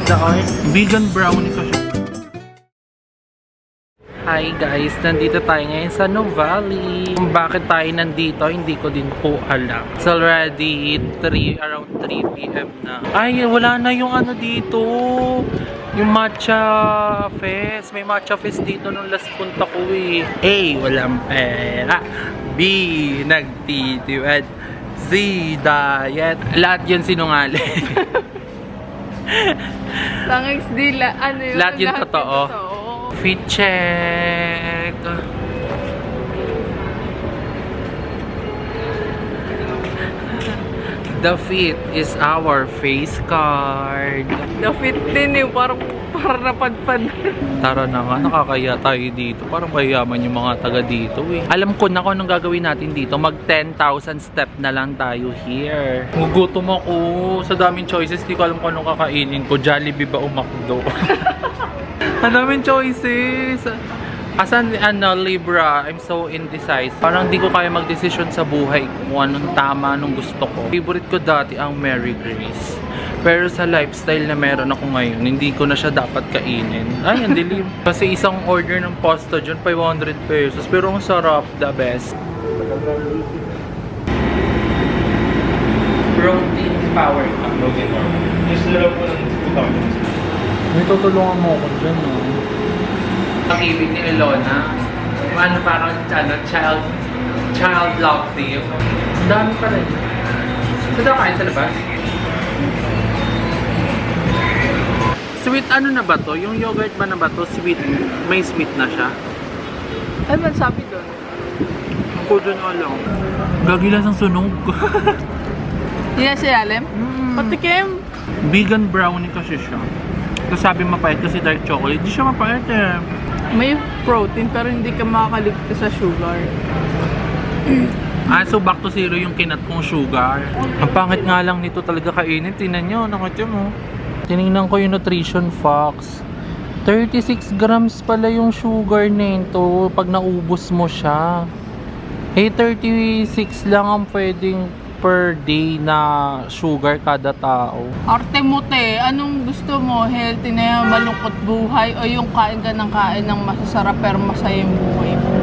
the oil. Vegan brownie kasi. Hi guys, nandito tayo ngayon sa Nuvali. Kung bakit tayo nandito, hindi ko din po alam. It's already around 3 PM na. Ay, wala na yung ano dito. Yung matcha fest. May matcha fest dito nung last punta ko eh. A, walang pera. B, nagtitiwad. Z, diet. Lahat yun sinungaling. Tangix dila, ano yun? Lahat yun totoo. Fit check. The fit is our face card. Na-fit din eh, parang napadpad. Tara na nga, nakakaya tayo dito. Parang mayayaman yung mga taga dito eh. Alam ko na kung anong gagawin natin dito. Mag 10,000 step na lang tayo here. Gugutom ako. Sa daming choices, di ko alam kung anong kakainin ko. Jollibee ba o McDo? Ang daming choices. Asan Libra, I'm so indecisive. Parang di ko kaya magdesisyon sa buhay kung anong tama, anong gusto ko. Favorite ko dati ang Mary Grace. Pero sa lifestyle na meron ako ngayon, hindi ko na siya dapat kainin. Ay, ang dilim. Kasi isang order ng pasta dyan, 500 pesos. Pero ang sarap, the best. Protein power cup. Protein bar. Just laro po ng 2,000. May tutulungan mo ako dyan, no? Ang ibig ni Elona, ano parang child love team. Ang dami pala yun. Saan daw kain sa labas? Sweet ano na ba to? Yung yogurt ba na ba to? Sweet, may sweet na siya? Ano man sabi doon? Ako dun alam. Gagilas ang sunog. Hindi na siya alam? Patikim! Vegan brownie kasi siya. Tapos sabi mapait kasi dark chocolate. Di siya mapait eh. May protein pero hindi ka makakaligtas sa sugar. So back to zero yung kinat kong sugar. Ang pangit nga lang nito talaga kainin. Tingnan nyo, nakatya mo. Tinignan ko yung nutrition facts. 36 grams pala yung sugar nito pag naubos mo siya. 36 lang ang pwedeng per day na sugar kada tao. Arte mo te, anong gusto mo? Healthy na yan, malungkot buhay o yung kain ka ng kain ng masasarap pero masaya yung buhay mo?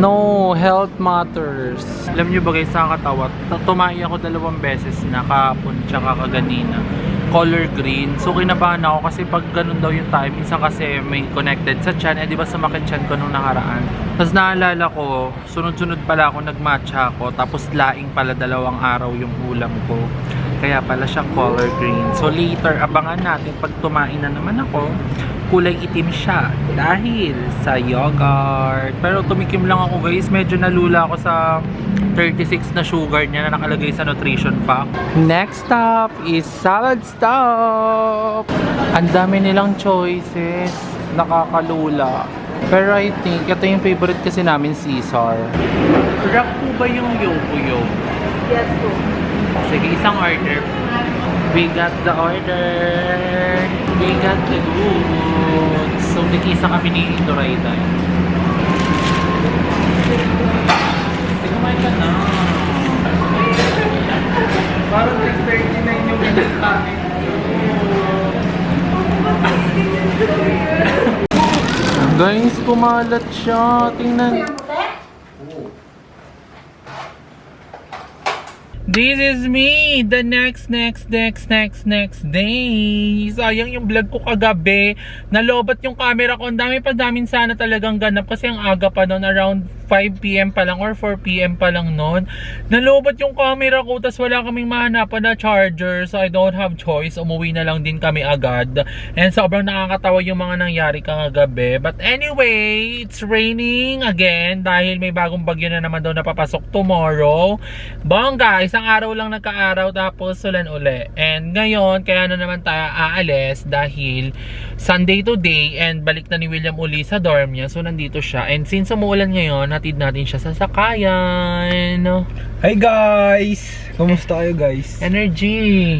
No, health matters. Alam nyo ba guys, nakakatawa. Tumahi ako 2 beses na kahapon tsaka kaganina. Color green. So kinabahan ako kasi pag ganun daw yung time, minsan kasi may connected sa chan. Eh di ba sumakit chan ko nung nakaraan. Tapos naalala ko, sunod-sunod pala ako nagmatcha ako. Tapos laing pala 2 araw yung ulam ko. Kaya pala siya color green. So later, abangan natin pag tumain na naman ako, kulay itim siya dahil sa yogurt. Pero tumikim lang ako guys, medyo nalula ako sa 36 na sugar niya na nakalagay sa nutrition pack. Next stop is salad stop. Ang dami nilang choices, nakakalula. Pero I think ito yung favorite kasi namin, Caesar. Wrap po ba yung yogo? Yes po. Sige, isang order. We got the order. We got the goods. So, nag-isa kami ni Dorayda. Kumain ka na. Parang 3:39 yung pinagkain. Guys, kumalat siya. Tingnan. This is me, the next day. Sayang yung vlog ko kagabi. Nalobat yung camera ko. Ang daming sana talagang ganap kasi ang aga pa noon, around 5 PM pa lang or 4 PM pa lang noon. Nalobat yung camera ko, tas wala kaming mahanapan na charger. So I don't have choice. Umuwi na lang din kami agad. And sobrang nakakatawa yung mga nangyari kagabi. But anyway, it's raining again dahil may bagong bagyo na naman daw napapasok tomorrow. Bongga, isang araw lang nagka-araw tapos ulan uli. And ngayon, kaya na naman tayo aalis dahil Sunday today and balik na ni William uli sa dorm niya. So nandito siya. And since umuulan ngayon, hatid natin siya sa sakayan. Hi guys! Kumusta kayo guys? Energy!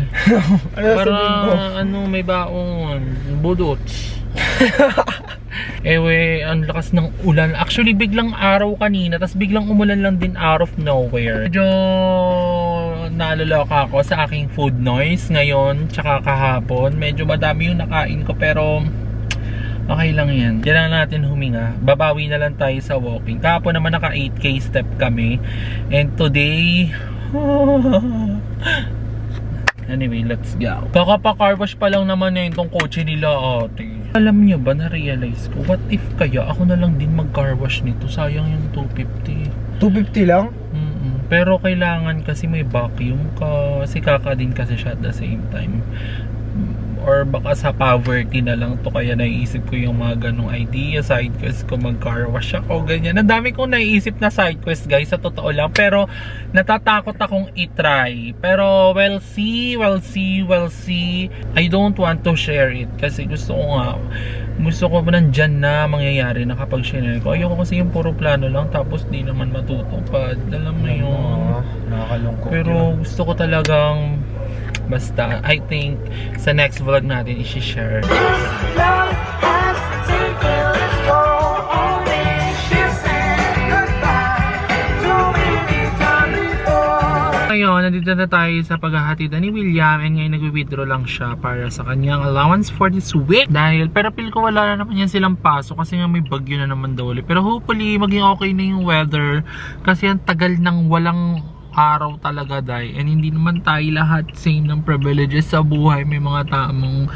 Ano Para sabihin ko? ano, may baon. Budots. Ang lakas ng ulan. Actually, biglang araw kanina, tapos biglang umulan lang din out of nowhere. Medyo naalala ako sa aking food noise ngayon tsaka kahapon. Medyo madami yung nakain ko pero okay lang yan. Diyan na natin huminga. Babawi na lang tayo sa walking. Kahapon naman naka 8K step kami. And today... Anyway, let's go. Kaka-car wash pa lang naman na itong kotse nila ate. Alam niyo ba, na-realize ko, what if kaya ako na lang din mag-car wash nito? Sayang yung 250. 250 lang? Pero kailangan kasi may vacuum ka. Kasi kaka din kasi siya at the same time. Or baka sa poverty na lang to, kaya naiisip ko yung mga ganong idea, side quest ko, mag-car wash ako, ganyan. Ang dami kong naiisip na side quest guys, sa totoo lang. Pero natatakot akong itry. Pero we'll see. I don't want to share it kasi gusto ko nandyan na mangyayari na kapag share ko. Ayoko kasi yung puro plano lang tapos di naman matutupad. Alam mo yun. Nakakalungkot. Pero gusto ko talagang basta, I think sa next vlog natin i-share. Ngayon, nandito na tayo sa paghahatid ni William and ngayon nag-withdraw lang siya para sa kanyang allowance for this week. Pero feel ko wala na naman yan silang pasok kasi nga may bagyo na naman daw ulit. Pero hopefully maging okay na yung weather kasi ang tagal ng walang araw talaga dahil and hindi naman tayo lahat same ng privileges sa buhay. May mga tamang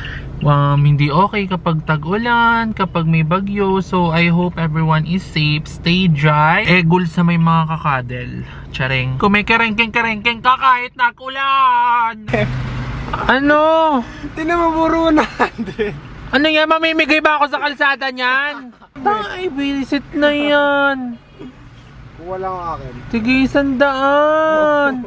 hindi okay kapag tag-ulan, kapag may bagyo. So I hope everyone is safe, stay dry, egol sa may mga kakadel. Charing. Kung may karengkeng ka kahit nakulan. Ano? Tinan mo, puro 100. Ano yan? Mamimigay ba ako sa kalsada niyan? Ay, visit na yan. Wala ang akin. Sige, 100.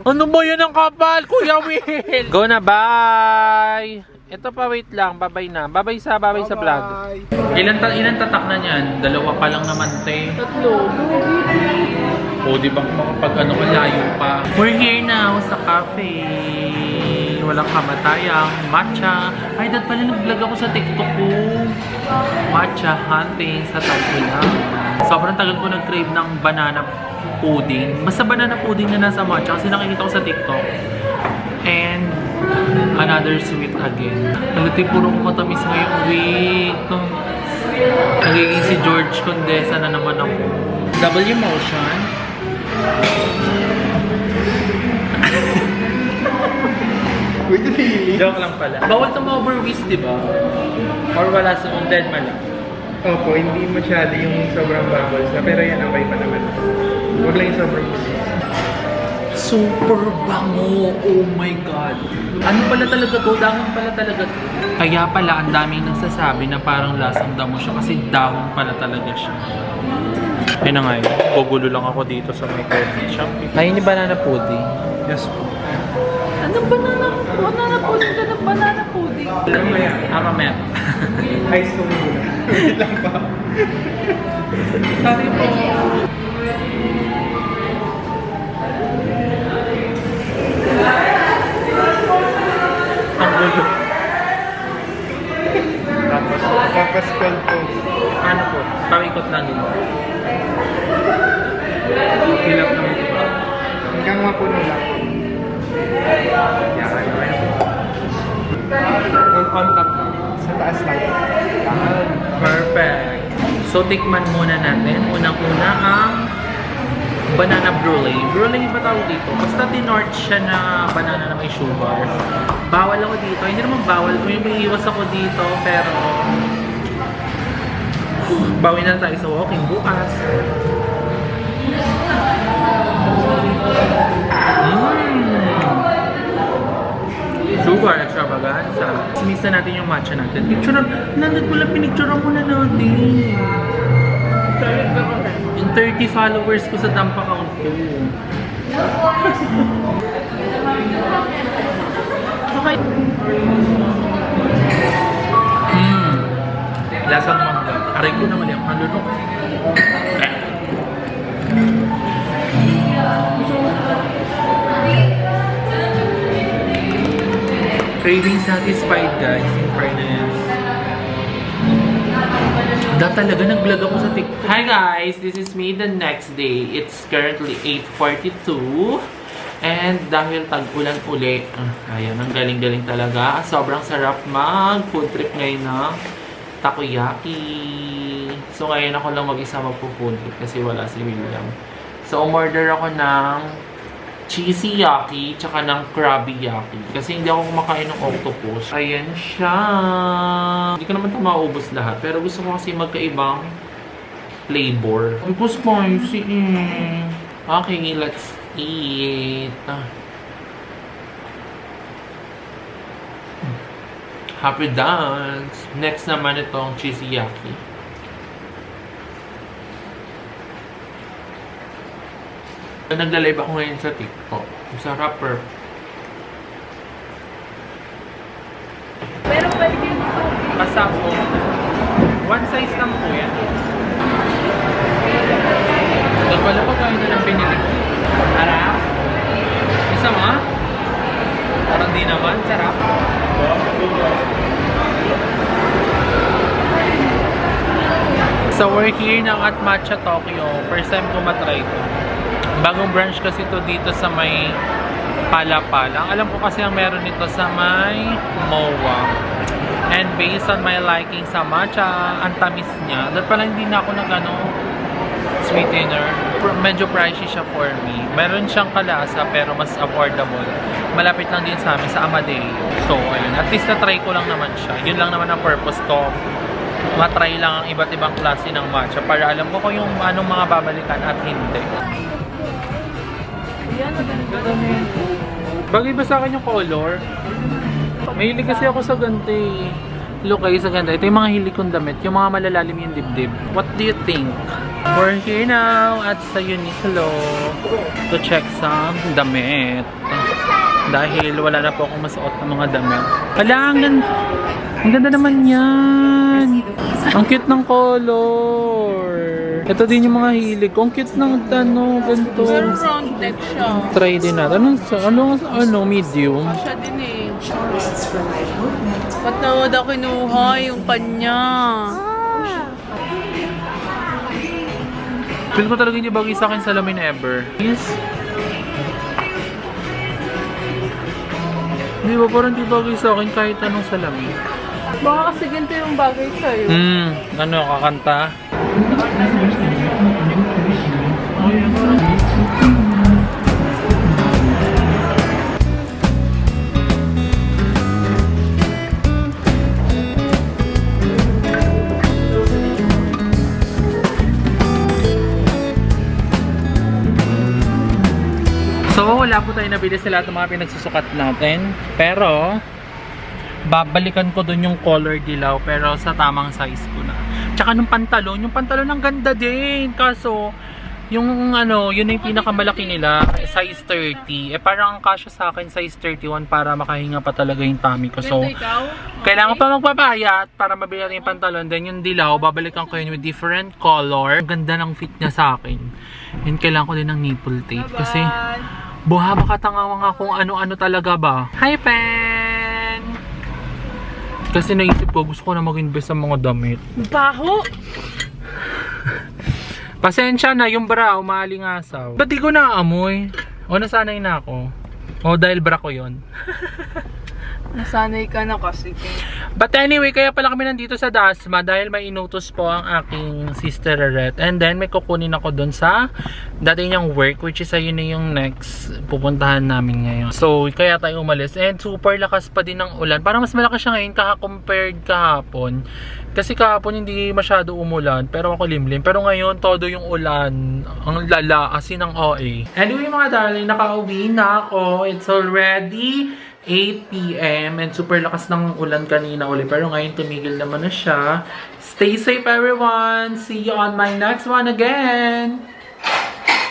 Ano ba yan ang kapal, Kuya Will? Go na, bye! Ito pa, wait lang. Babay na. Babay sa vlog. Ilan tatak na niyan? Dalawa pa lang naman, te. 3. O, di ba makapag ano ko, layo pa. We're here now sa cafe. Walang kamatayang matcha. Ay, dad pala nag-vlog ako sa TikTok ko. Matcha hunting sa Tagula. Sobrang tagal ko nag-crave ng banana pudding. Basta banana pudding na nasa matcha kasi nakikita ko sa TikTok. And another sweet again. Nalati puro ko matamis ngayong week. Nagiging si George Condesa na naman ako. W motion. Wait, really? Joke lang pala. Bawal itong overweight, di ba? Or wala sa dead man lang. Opo, hindi masyado yung sobrang bubbles na, pero yan okay pa naman. Huwag lang yung sobrang bubbles. Super bango! Oh my God! Ano pala talaga to? Dahon pala talaga to. Kaya pala ang daming nagsasabi na parang lasang damo siya kasi dahon pala talaga siya. Ayun na nga yun. Gugulo lang ako dito sa may coffee shop. Ayun yung banana pudding. Yes po. Anong banana pudding ka ng banana pudding? Alam mo yan. Mamaya. Ice ko muna. Wait lang pa. Sorry po. Ang gulo. Tapos cold po. Ano po? Pawikot lang din. Hilap naman po. Hanggang mapuno lang po. On top. Sa taas lang. Perfect. So, tikman muna natin. Unang-una ang banana brulee. Brulee ba tawag dito? Basta tinort siya na banana na may sugar. Bawal ako dito. Hindi naman bawal. May iwas ako dito. Pero bawi na tayo sa walking bukas. Sugar extravaganza. Mix na natin yung matcha natin. Picture na, nandun ko lang pinicture mo na natin. Yung 30 followers ko sa dump account ko. Okay. Lasang mangga. Aray ko naman yung halunok. Craving satisfied guys, in fairness. Talaga nag-vlog ako sa TikTok. Hi guys, this is me the next day. It's currently 8:42. And dahil tag-ulan uli, ayan, ang galing-galing talaga. Sobrang sarap mag-food trip ngayon na takoyaki. So ngayon ako lang mag-isa magpo-food trip kasi wala si William. So umorder ako ng cheesy yaki tsaka ng crabby yaki. Kasi hindi ako kumakain ng octopus. Ayan siya. Hindi ko naman ito maubos lahat. Pero gusto ko kasi magkaibang flavor. Hindi ko spicy eh. Okay, let's eat. Happy dance. Next naman itong cheesy yaki. Nagla-live ako ngayon sa TikTok. Sarap, perfect. Pero pwede ito. Kasako. One size lang po yan. Ito pala pa kayo nilang pinili. Harap. Isa mo? Parang di naman. Sarap. So we're here ng at Matcha Tokyo. First time ko matry ito. Bagong branch kasi ito dito sa may Pala-Pala. Ang alam ko kasi ang meron nito sa may MOA. And based on my liking sa matcha, ang tamis niya. Dahil pala hindi na ako nag-ano, sweetener. Medyo pricey siya for me. Meron siyang kalasa pero mas affordable. Malapit lang din sa amin, sa Amadeo. So, ayun. At least na-try ko lang naman siya. Yun lang naman ang purpose ko. Matry lang ang iba't ibang klase ng matcha para alam ko kung yung anong mga babalikan at hindi. Bagay ba sa akin yung color? Mahilig kasi ako sa ganito eh. Look kayo sa ganda. Ito yung mga hilig kong damit. Yung mga malalalim yung dibdib. What do you think? We're here now at sa Uniqlo to check some damit. Dahil wala na po akong masuot ng mga damit. Wala, ang ganda naman yan. Ang cute ng color. Ito din yung mga hilig ko. Ang cute ng ganito. Pero round neck siya. Try din natin. Ano, medium? Siya din eh. Ba't naman daw kinuha yung kanya? Feel ko talaga hindi bagay sa akin salamin ever. Yes. Di ba parang hindi bagay sa akin kahit anong salamin? Baka kasi ganito yung bagay sa'yo. Ano, kakanta? So, wala po tayo nabili sa lahat ng mga pinagsusukat natin. Pero, babalikan ko dun yung color dilaw pero sa tamang size ko na. Tsaka yung pantalon ang ganda din. Kaso, yung yun na yung pinakamalaki nila, size 30. Parang ang kasya sa akin, size 31 para makahinga pa talaga yung tummy ko. So, kailangan pa magpapayat para mabili natin yung pantalon. Then yung dilaw, babalikan ko yun with different color. Ang ganda ng fit niya sa akin. And kailangan ko din ng nipple tape. Kasi, buha baka tanga mga kung ano-ano talaga ba. Hi, Pen! Kasi naisip ko, gusto ko na mag-invest sa mga damit. Baho! Pasensya na, yung bra, umalingasaw. Ba't di ko naamoy? O nasanay na ako. O dahil bra ko yun. Nasanay ka na kasi. But anyway, kaya pala kami nandito sa Dasma dahil may inutos po ang aking sister Reret. And then may kukunin ako dun sa dati niyang work, which is ayun na yung next pupuntahan namin ngayon. So kaya tayo umalis. And super lakas pa din ng ulan. Parang mas malakas siya ngayon compared kahapon. Kasi kahapon hindi masyado umulan, pero ako limlim. Pero ngayon todo yung ulan, ang lala, asin ng OA. Anyway mga darling, nakauwi na ako. It's already 8 PM and super lakas ng ulan kanina uli, pero ngayon tumigil naman na siya. Stay safe everyone! See you on my next one again!